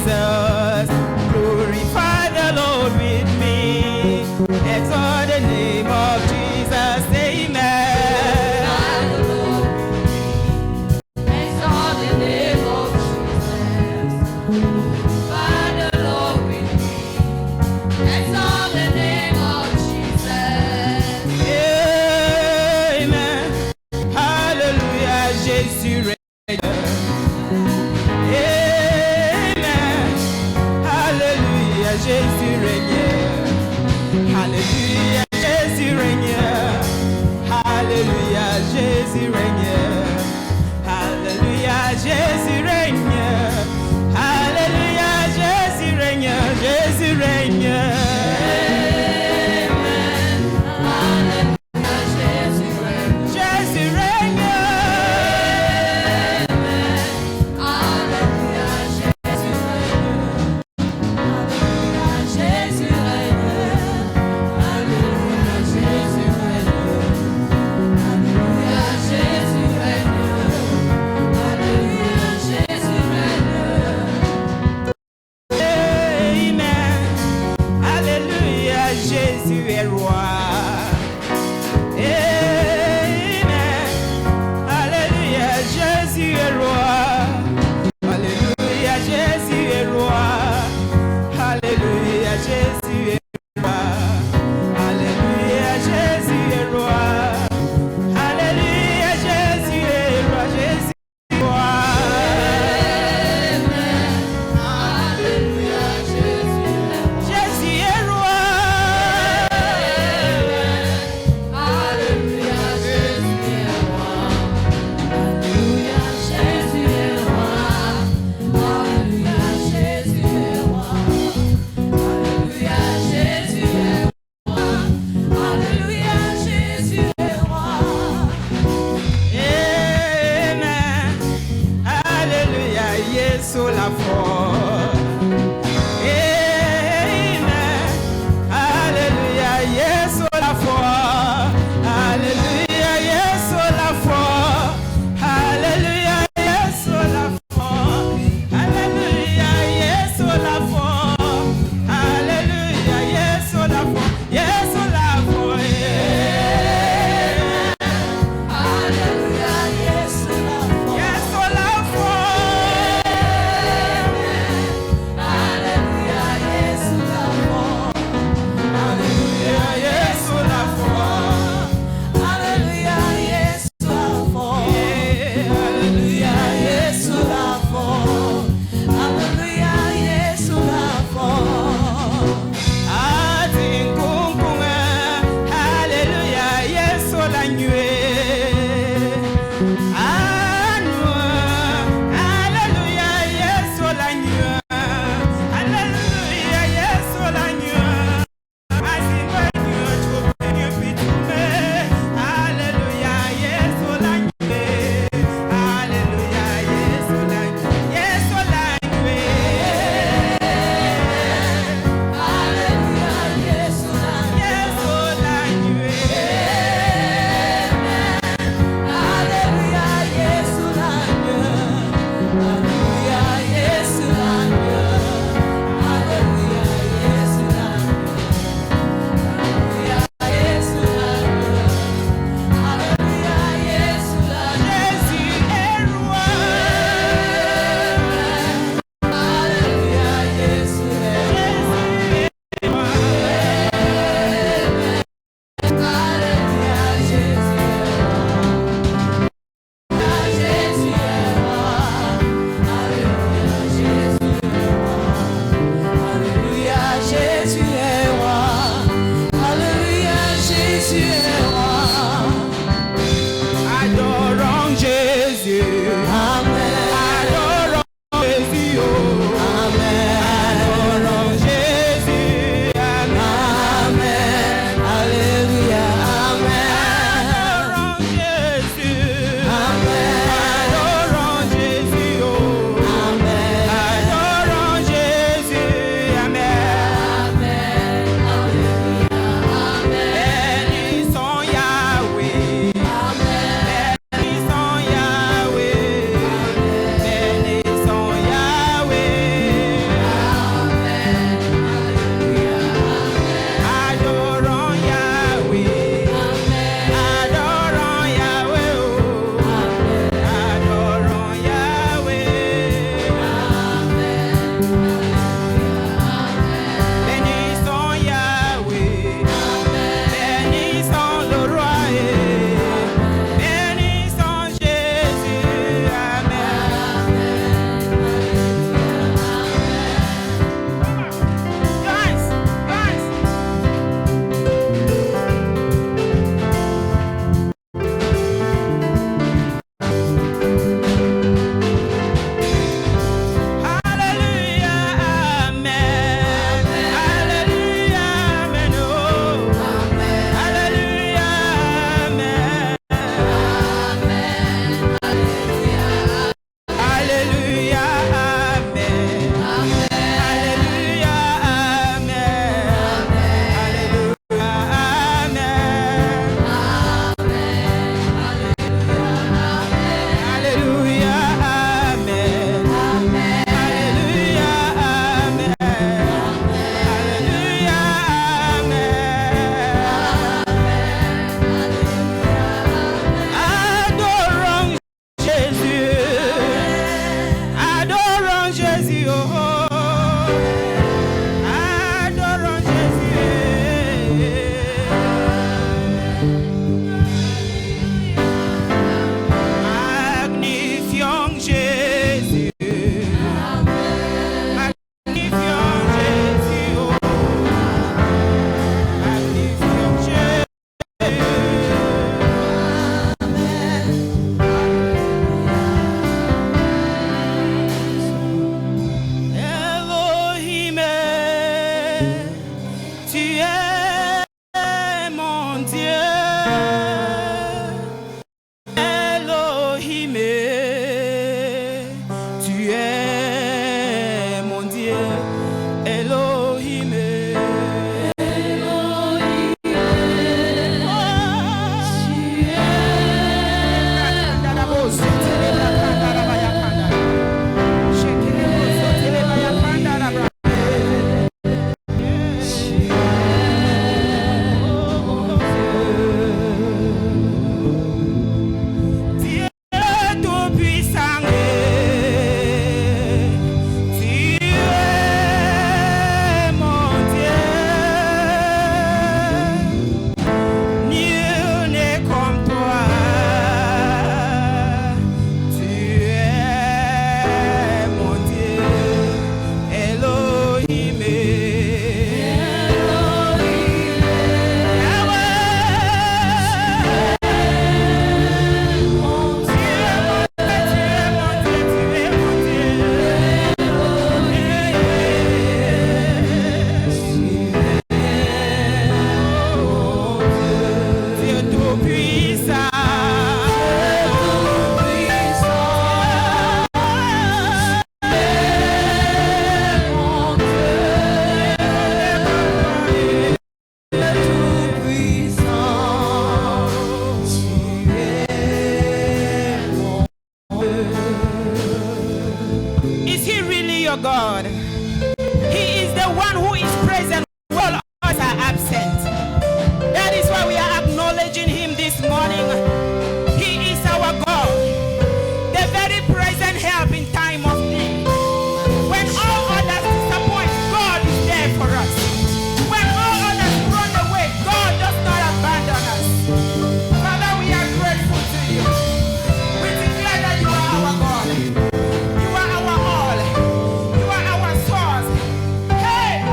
Jesus. Glorify the Lord with me. Exalt the name of Jesus. Amen. Exalt the name of Jesus. Glorify the Lord with me. Exalt the name of Jesus. Amen. Hallelujah. Jésus règne. Amen. Hallelujah. Jésus règne. Hallelujah. Jésus règne. Hallelujah. Jésus règne. Hallelujah. Jésus règne. Hallelujah.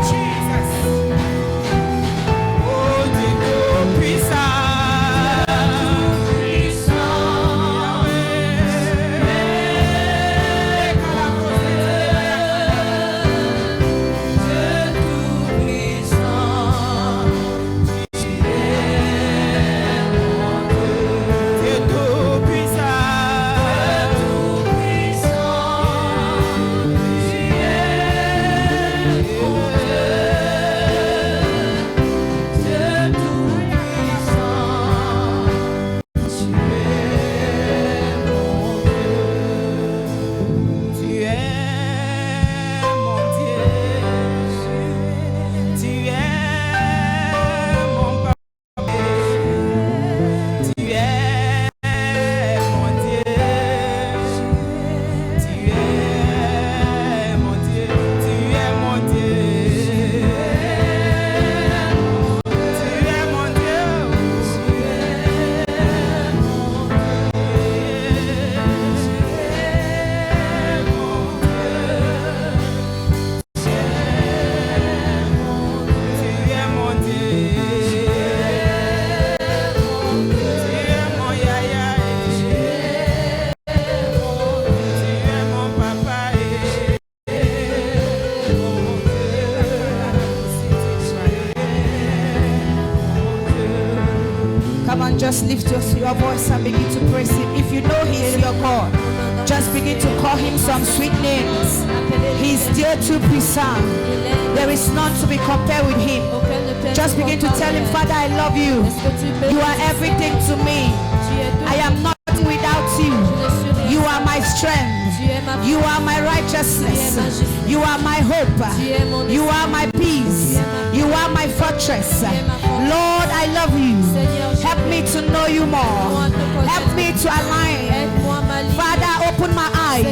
Jesus. and just lift your voice and begin to praise him. If you know he is your God, just begin to call him some sweet names. He is still too puissant. There is none to be compared with him. Just begin to tell him, Father, I love you. You are everything to me. I am nothing without you. You are my strength. You are my righteousness. You are my hope. You are my peace. You are my fortress. Lord, I love you. Help me to know you more. Help me to align. Father, open my eyes.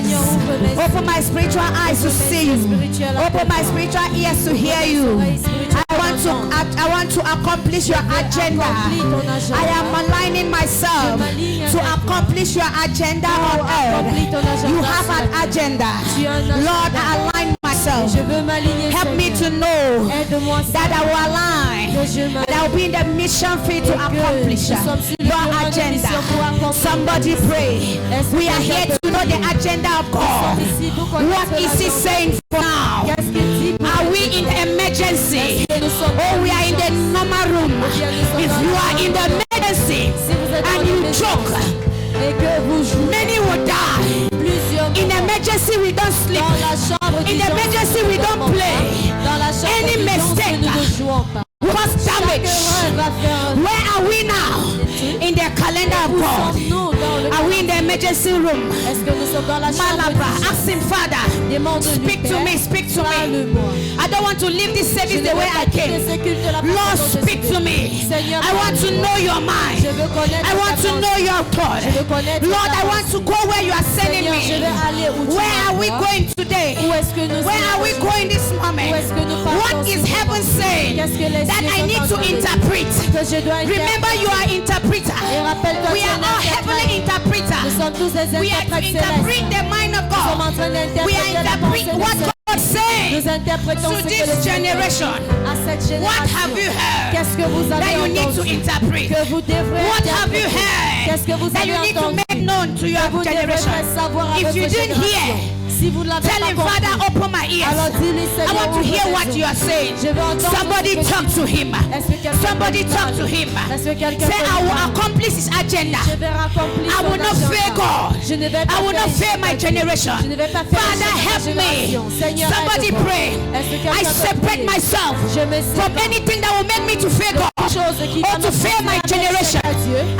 Open my spiritual eyes to see you. Open my spiritual ears to hear you. I want to accomplish your agenda. I am aligning myself to accomplish your agenda on earth. You have an agenda. Lord, I align myself. Help me to know that I will align, that I will be in the mission field to accomplish your agenda. Somebody pray. We are here to know the agenda of God. What is he saying for now? Are we in emergency? Or we are in the normal room? If you are in the emergency and you choke, many will die. In emergency we don't sleep. In emergency we don't play. Any mistake cause damage. Where are we now? In the calendar of God. Are we in the emergency room? Malabra, ask him, Father, speak to me, speak to me. I don't want to leave this service the way I came. Lord, speak to me. I want to know your mind. I want to know your thought. Lord, I want to go where you are sending me. Where are we going today? Where are we going this moment? What is heaven saying that I need to interpret? Remember, you are interpreter. We are all heavenly interpreters. We are to interpret the mind of God. We are interpreting what God says to this generation. What have you heard that you need to interpret? What have you heard that you need to make known to your generation? If you didn't hear, tell him, Father, open my ears. I want to hear what you are saying. Somebody talk to him. Somebody talk to him. Say, I will accomplish his agenda. I will not fail God. I will not fail my generation. Father, help me. Somebody pray. I separate myself from anything that will make me to fail God or to fail my generation.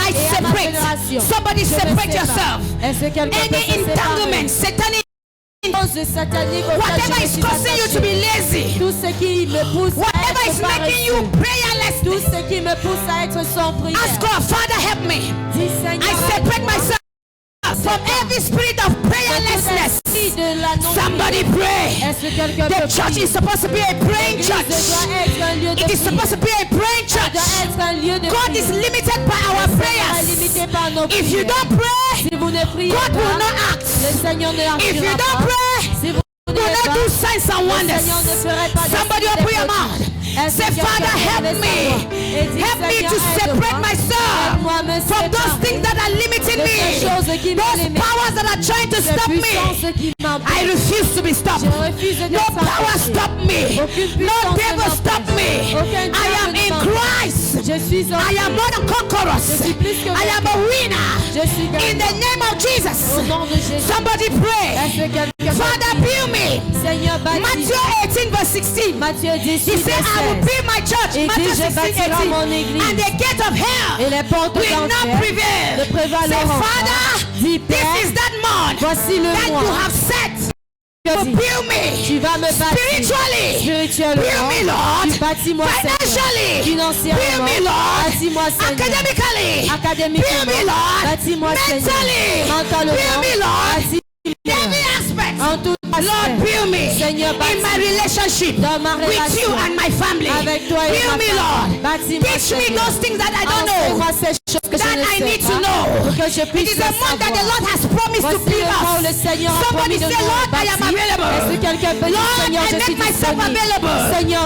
I separate. Somebody separate yourself. Any entanglement, satanic, whatever is causing you to be lazy, whatever is making you prayerless, ask God, Father, help me. I separate myself from every spirit of prayerlessness. Somebody pray. The church is supposed to be a praying church. It is supposed to be a praying church. God is limited by our prayers. If you don't pray, God will not act. If you don't pray, do not do signs and wonders. Somebody open your mouth. Say, Father, help me. Help me to separate myself from those things that are limiting me. Those powers that are trying to stop me. I refuse to be stopped. No power stop me. No devil stop me. I am in Christ. I am more than conquerors. I am a winner. In the name of Jesus. Somebody pray. Father, build me. Matthew 18 verse 16. He said, I will build my church. Matthew 16, 18. And the gate of hell will not prevail. Say, Father, this is that man that you have set to build me spiritually. Build me, Lord. Financially. Build me, Lord. Academically. Build me, Lord. Mentally. Build me, Lord. Every aspect. Lord, build me in my relationship with you and my family. Build me, Lord. Teach me those things that I don't know, that I need to know. It is a month that the Lord has promised to build us. Somebody say, Lord, I am available. Lord, I make myself available for you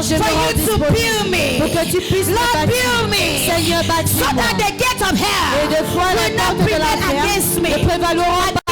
to build me. Lord, build me so that the gate of hell will not prevail against me.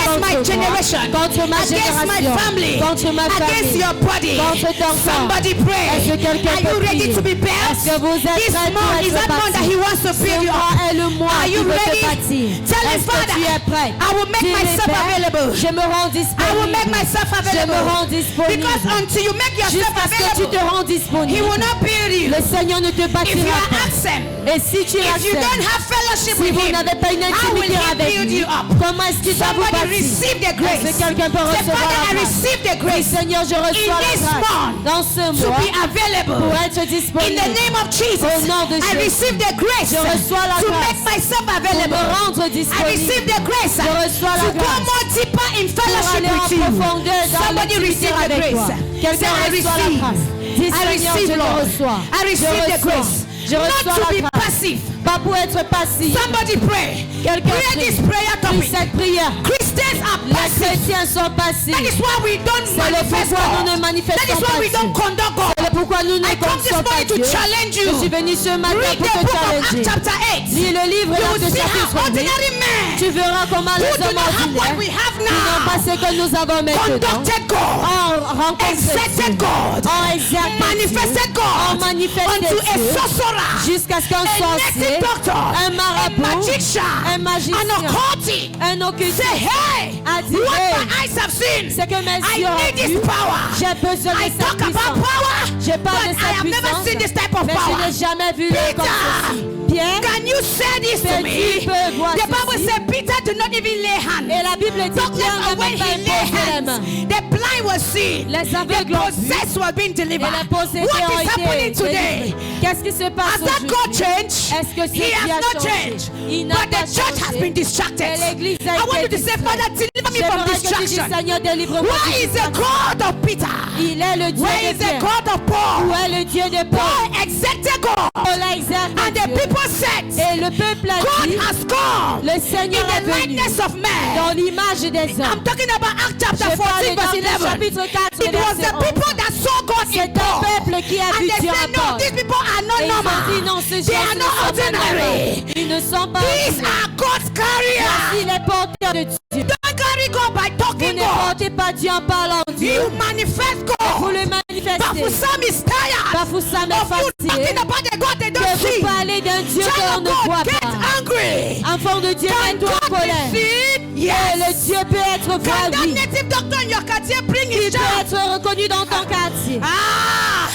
against my moi, generation, contre ma against my génération, family, contre ma against famille, your body. contre ton corps. Somebody pray. Est-ce que quelqu'un Are you peut ready prier? to be built? Est-ce que vous êtes This prêts pour month is être that month that he bâtis? wants to Ce build you mois up. est le mois Are qui you veut te ready? bâtir. Tell him, Est-ce que Father, tu es prêt? I will make Dis-le, myself Père, available. je me rends I will disponible. make myself Je me available. rends disponible. Because until you make yourself Jusqu'à ce que tu te available, rends he disponible. will not build you. Le Seigneur ne te If you bâtira are pas. absent, Et si tu if you don't acceptes, have fellowship si with vous him, n'avez pas une how will intimité he avec build lui, you up? comment est-ce qu'il va vous Somebody bâtir? receive the grace. Est-ce que quelqu'un peut Say, recevoir Father, la I grâce? receive the Oui, grace Seigneur, je reçois in la this grâce month dans ce to mois be available. pour être In disponible. the name of Jesus, Au nom de I Jésus. receive the grace Je reçois la to grâce make myself pour me available. rendre I disponible. receive the grace Je reçois la to go grâce more deeper in pour fellowship aller en with you. profondeur dans Somebody l'intimité receive the avec toi. grace. Say, Quelqu'un I reçoit la receive. grâce. Dis, I Seigneur, receive, je le Lord. reçois. I receive the grace. Je Not reçois to la be grâce. passive. Pas pour être passif. Somebody pray. Quelqu'un Pray prie. this prayer Prie topic. cette prière. Christians are Les passive. chrétiens sont That passifs. is why we don't C'est le manifest pourquoi nous God. ne That manifestons is why pas we Dieu. don't conduct God. C'est le pourquoi nous ne I come this connaissons pas morning to Dieu. challenge you. Je suis venu ce matin Read pour the te book of Acts challenger. chapter 8. Lis le livre You d'Actes will see how chapitre 8. ordinary men Tu verras comment who les do hommes not have what we ordinaires have qui n'ont pas now ce que nous avons maintenant conducted God, ont rencontré accepted Dieu, God, ont exercé manifested Dieu, ont God manifesté unto a Dieu sorcerer, jusqu'à ce qu'un a sorcier, native doctor, un a marabout, magician, un magicien, an occultic. un occultiste Say, hey, a dit, what hey, my eyes have seen, c'est que mes I yeux ont need vu, this power. j'ai besoin I de talk cette about puissance. power, Je parle de but I cette have never puissance, seen this type of mais power. je n'ai jamais vu le comme ceci. Peter, Pierre, can you say this to me? tu peux voir The Bible ceci. says Peter did not even lay hands. Et la Bible dit Darkness, Pierre n'a and when même pas he lay imposé les hands, mains. the blind was seen. Les The aveugles ont vu. possessed were being Et delivered. les possédés What ont is été happening délivrés. today? Qu'est-ce qui se passe Has that God aujourd'hui? changed? Est-ce que He ceci has a not changé? changed. Il n'a But pas the church has changé. been distracted. Et l'Église a I want you été to say, distraite. Father, deliver me from J'aimerais que tu dises, distraction. Seigneur, délivre-moi Where de is the distraction. God of Peter? Il est le Dieu Where de is the Pierre. God of Où Paul? est le Dieu de Paul? Paul accepted God. Paul a exercé And the Dieu. people said, Et le peuple a God dit, has come le in Seigneur est the venu likeness of man. dans l'image des I'm hommes. talking about Acts chapter Je parle 14 verse dans 11. chapitre 4, It was verset the people 11. that saw God in C'est un Paul. peuple qui a And vu they Dieu said, en no, Paul. these people are not Et ils ont dit, normal. non, ces They gens are ne not sont pas ordinary. normaux. Ils ne sont pas These ordinaires. are God's carriers. Voici les porteurs de Dieu. Don't carry God by Vous talking ne God. portez pas Dieu en parlant Dieu. You manifest Vous God. le manifestez. Bafoussam is tired Bafoussam est of you fatigué. talking about the God they Que don't vous see. parlez d'un Dieu Child qu'on of ne God, voit get pas. angry. Enfant de Dieu, Can mets-toi en God be colère. seen? Et le Yes. Dieu peut être Can vrai, that oui. native doctor in your quartier bring Il his peut child? être reconnu dans ton quartier. Ah,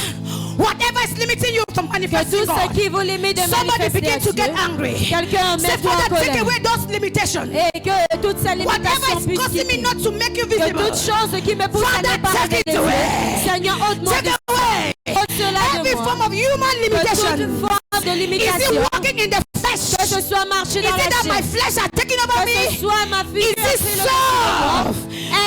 whatever is limiting you from Que manifesting tout ce God, qui vous limite de somebody manifester begin à to Dieu, get angry. quelqu'un Say, met-toi en Father, take colère. away those limitations. Et que toutes ces Whatever limitations is puissent causing me quitter. not to make you Que visible, toute chose qui me pousse à Father, ne pas take it away. révéler. Seigneur, ôte-moi take de away ôte cela every de moi. form of human Que limitation. toute forme de Is it limitation, walking in the flesh? que ce soit marcher Is dans it la that my chair, flesh are taking over que ce me? soit ma fille Is qui a it pris le self?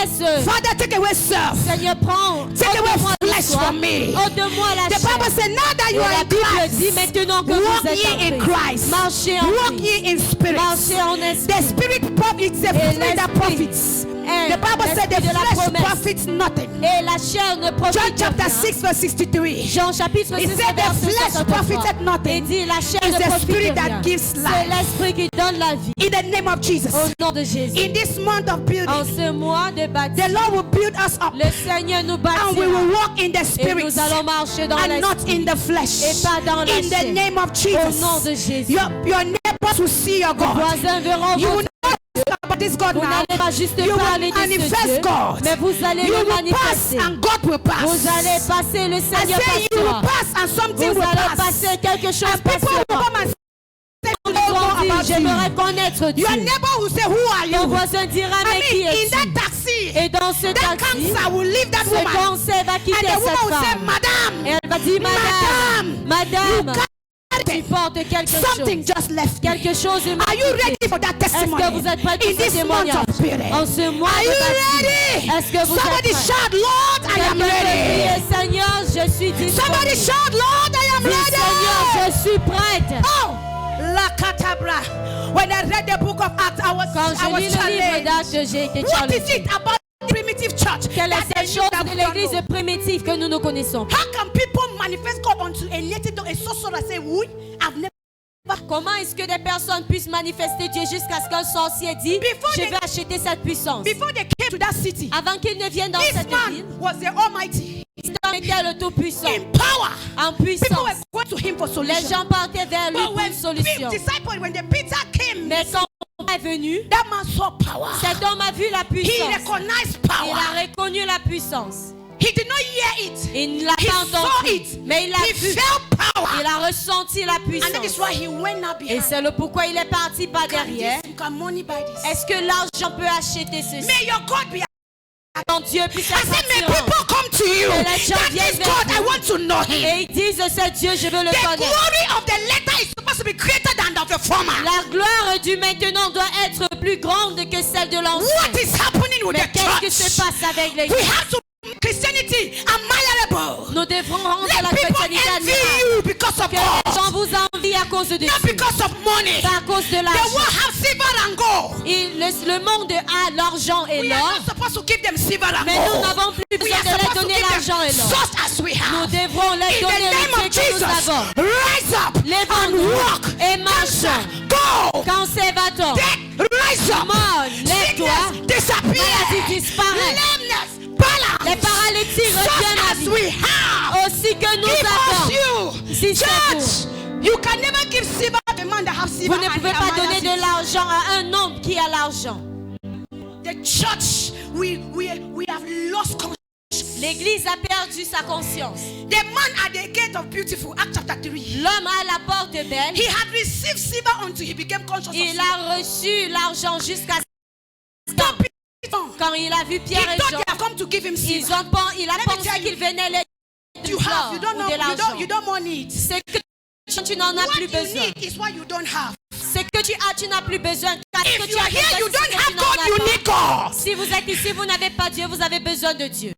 Est-ce, Father, take away self. Seigneur, prends, Take away ôte-moi le flesh soi, from me. ôte-moi la The Bible chair. says, now that Et you are la in Bible dit Christ, maintenant que walk vous êtes ye in en Christ. marchez en Walk Christ, ye in spirit. marchez en esprit. The spirit profits, the Et spirit that l'esprit profits. est The Bible said the l'esprit de la flesh promesse. profits nothing. Et la chair ne John profite chapter rien. 6 verse 63. Jean chapitre 6 It said the verset flesh 63. profited Et nothing. dit la chair It's ne the profite spirit that rien. gives C'est life. l'esprit qui donne la vie. In the name of Jesus. Au nom de Jésus. In this month of En building, ce mois de the baptême, Lord will build us up. le Seigneur nous And we will bâtira. walk in the Et spirit nous allons marcher dans and not l'esprit. in the flesh. Et pas dans la In the chair. name of Au nom de Jesus. Jésus. Your neighbors will see your Les God. voisins verront You will votre not talk about this God Vous now. n'allez pas juste You parler will de ce manifest Dieu, God. mais vous allez You le will pass manifester. and God will pass. Vous allez passer, le I Seigneur say you will passera. pass and something Vous will allez pass. passer, quelque chose And people will passera. come and say, Ils "Oh, vont more dire, about j'aimerais you." connaître Dieu. Your neighbor will say, "Who are Ton you?" voisin dira, I mais qui mean, in es-tu? that taxi, Et dans ce that taxi, cancer will leave that ce woman. cancer va And quitter the woman cette will say, femme. "Madam, Et elle va dire, Madame, Madame, tu portes quelque something chose. just left me." Quelque chose est Are you ready for that Est-ce testimony? que vous êtes prêts pour In ce this month témoignage? of building. En ce mois Are de you baptême. ready? Est-ce que vous Somebody êtes prêts? shout, "Lord, I am Quelqu'un peut ready." crier, Seigneur, je suis Somebody disponible. shout, "Lord, I am Dis, Seigneur, ready." je suis prête. Oh, la catabra. When I read the book of Acts, I was Quand je lis le livre challenged. d'Actes, j'ai été What is challengée. it about the primitive church? Quelle that est they cette knew chose that de we don't l'église know? primitive que nous ne connaissons? How can people manifest God unto a native, a sorcerer say, "We have never Comment est-ce que des personnes puissent manifester Dieu jusqu'à ce qu'un sorcier dit Before je they- vais acheter cette puissance? Before they came to that city, Avant qu'il ne vienne dans this cette ville, man was the Almighty. cet homme était le Tout-Puissant, In power. en People puissance. were going to him for Les solution. gens partaient vers lui But pour when une solution. disciples, when the Peter came, Mais quand est venu, that man saw power. cet homme a vu la He puissance. recognized Il power. a reconnu la puissance. He did not hear it. Il ne l'a He pas saw entendu, it. mais il l'a He vu. felt power. Il a ressenti la And that is puissance. why he went now Et behind. c'est le pourquoi il est parti par derrière. Can money buy this? Est-ce que l'argent peut acheter ceci? May your God be. Ton Dieu puisse I être said, may attirant. people come to you. Que les gens That viennent is vers God. I vous. want to know him. Et ils disent c'est Dieu, je veux le The connaître. glory of the latter is supposed to be greater than of the former. La gloire du maintenant doit être plus grande que celle de l'ancien. What is happening with Mais the qu'est-ce qui se church? passe avec We l'Église? have to make Christianity admirable. Nous devrons rendre Let la people chrétienté envy admirable. you because of Que les gens God, vous envient à cause de not Dieu, because of money. pas à cause de The l'argent. world have silver and gold. Le monde a l'argent et We are l'or, not supposed to give them silver and mais nous gold. n'avons plus We besoin are de les supposed to donner give l'argent et them l'or. such as we Nous have. devrons les In the donner name le of Dieu que nous Jesus, avons. rise up and Lèvons-nous walk. et marchons. Go. Cancer va-t-on? Death, rise up. Mort, lève-toi. Sickness, disappear. Maladie disparaît. Lameness, balance. Les paralytiques reviennent à Such as vie. we have. Aussi que nous Give avons. us you. Si c'est Church, you can never give silver to a man that have silver. Vous ne and pouvez a pas man donner has de it. l'argent à un homme qui a l'argent. The church, we have lost conscience. L'Église a perdu sa conscience. The man at the gate of Beautiful, Acts chapter 3. L'homme à la porte belle, He had received silver until he became conscious of il silver. a reçu l'argent jusqu'à Stop it. quand il a vu He Pierre et thought Jean. they have come to give him silver. Il a Let me pensé tell you, qu'il venait les You have, you don't know, ou de l'argent. you don't want it. C'est que tu n'en as What plus you besoin. need is what you don't have. C'est que tu as, tu n'as plus besoin. Parce que If tu you are as here, besoin, you c'est don't que tu have n'en God, as you pas. need God. Si vous êtes ici, vous n'avez pas Dieu, vous avez besoin de Dieu.